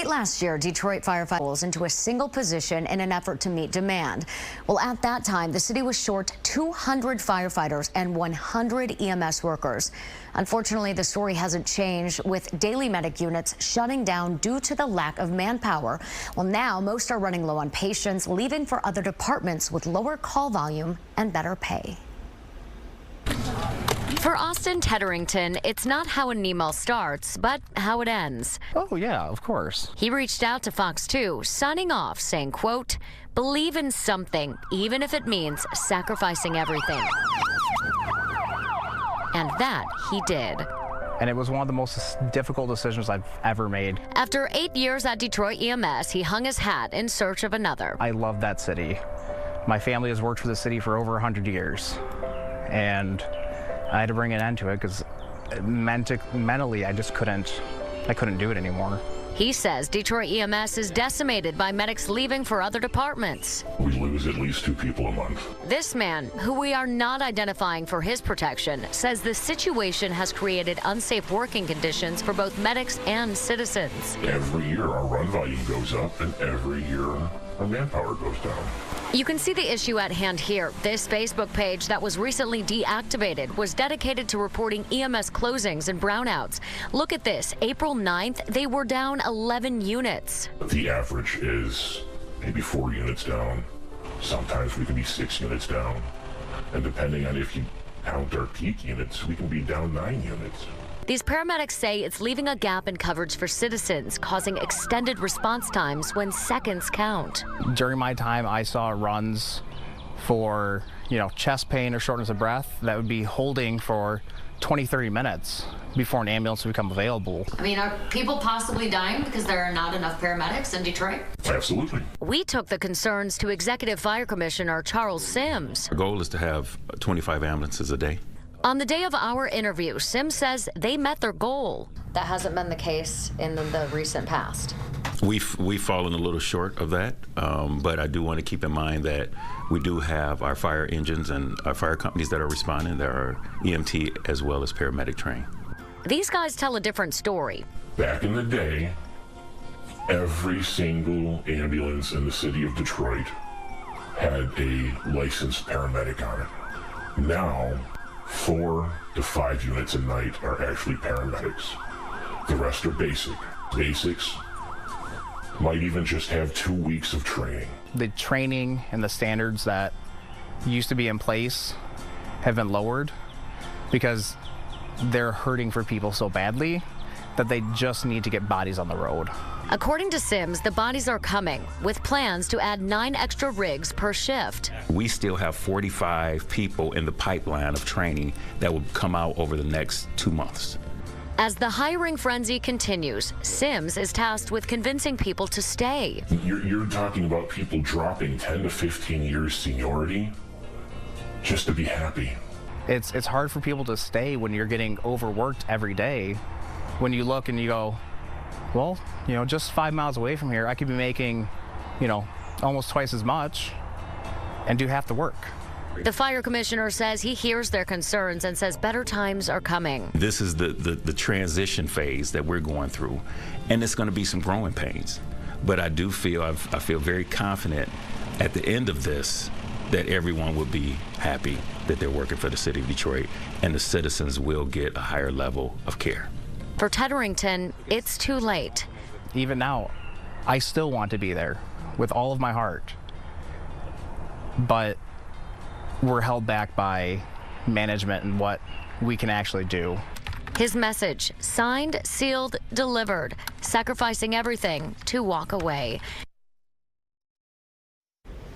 Late last year, Detroit firefighters into a single position in an effort to meet demand. Well, at that time, the city was short 200 firefighters and 100 EMS workers. Unfortunately, the story hasn't changed, with daily medic units shutting down due to the lack of manpower. Well, now most are running low on patients, leaving for other departments with lower call volume and better pay. For Austin Tedderington, it's not how an email starts, but how it ends. Oh, yeah, of course. He reached out to Fox 2, signing off, saying, quote, "Believe in something, even if it means sacrificing everything." And that he did. And it was one of the most difficult decisions I've ever made. After 8 years at Detroit EMS, he hung his hat in search of another. I love that city. My family has worked for the city for over 100 years. And I had to bring an end to it because mentally I just couldn't do it anymore. He says Detroit EMS is decimated by medics leaving for other departments. We lose at least 2 people a month. This man, who we are not identifying for his protection, says the situation has created unsafe working conditions for both medics and citizens. Every year our run volume goes up, and every year our manpower goes down. You can see the issue at hand here. This Facebook page that was recently deactivated was dedicated to reporting EMS closings and brownouts. Look at this. April 9th, they were down 11 units. The average is maybe 4 units down. Sometimes we can be 6 units down. And depending on if you count our peak units, we can be down 9 units. These paramedics say it's leaving a gap in coverage for citizens, causing extended response times when seconds count. During my time, I saw runs for, chest pain or shortness of breath that would be holding for 20, 30 minutes before an ambulance would become available. I mean, are people possibly dying because there are not enough paramedics in Detroit? Absolutely. We took the concerns to Executive Fire Commissioner Charles Sims. Our goal is to have 25 ambulances a day. On the day of our interview, Sims says they met their goal. That hasn't been the case in the recent past. We've fallen a little short of that, but I do want to keep in mind that we do have our fire engines and our fire companies that are responding. There are EMT as well as paramedic trained. These guys tell a different story. Back in the day, every single ambulance in the city of Detroit had a licensed paramedic on it. Now, 4 to 5 units a night are actually paramedics. The rest are basic. Basics might even just have 2 weeks of training. The training and the standards that used to be in place have been lowered because they're hurting for people so badly that they just need to get bodies on the road. According to Sims, the bodies are coming, with plans to add 9 extra rigs per shift. We still have 45 people in the pipeline of training that will come out over the next 2 months. As the hiring frenzy continues, Sims is tasked with convincing people to stay. You're talking about people dropping 10 to 15 years seniority just to be happy. It's hard for people to stay when you're getting overworked every day. When you look and you go, well, just 5 miles away from here, I could be making, almost twice as much and do half the work. The fire commissioner says he hears their concerns and says better times are coming. This is the transition phase that we're going through, and it's going to be some growing pains. But I do feel, I feel very confident at the end of this that everyone will be happy that they're working for the city of Detroit, and the citizens will get a higher level of care. For Tedderington, it's too late. Even now, I still want to be there with all of my heart. But we're held back by management and what we can actually do. His message, signed, sealed, delivered, sacrificing everything to walk away.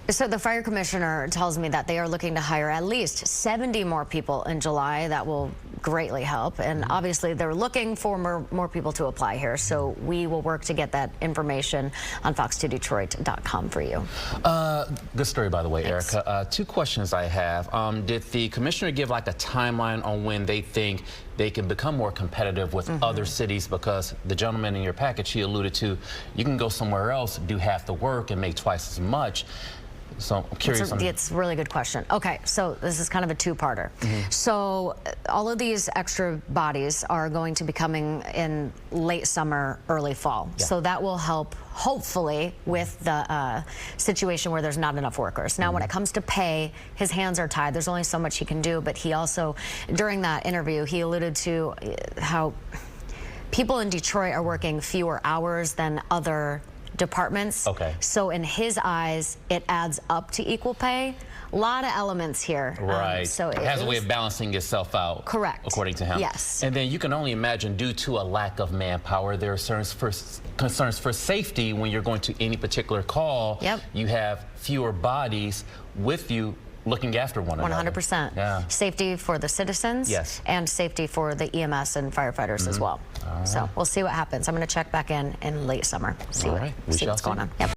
So the fire commissioner tells me that they are looking to hire at least 70 more people in July. That will greatly help. And obviously they're looking for more people to apply here. So we will work to get that information on fox2detroit.com for you. Good story, by the way, Thanks. Erica. 2 questions I have. Did the commissioner give like a timeline on when they think they can become more competitive with other cities? Because the gentleman in your package, he alluded to, you can go somewhere else, do half the work and make twice as much. So I'm curious. It's a really good question. Okay, so this is kind of a two-parter. So all of these extra bodies are going to be coming in late summer, early fall. Yeah. So that will help, hopefully, with the situation where there's not enough workers. Now, when it comes to pay, his hands are tied. There's only so much he can do, but he also, during that interview, he alluded to how people in Detroit are working fewer hours than other departments. Okay. So in his eyes, it adds up to equal pay. A lot of elements here. Right. So it has a way of balancing itself out. Correct. According to him. Yes. And then you can only imagine, due to a lack of manpower, there are concerns for safety when you're going to any particular call. Yep. You have fewer bodies with you looking after one another. 100%. Yeah. Safety for the citizens. Yes. And safety for the EMS and firefighters as well. So we'll see what happens. I'm going to check back in late summer. See All right. We see shall what's going see. on. Yep.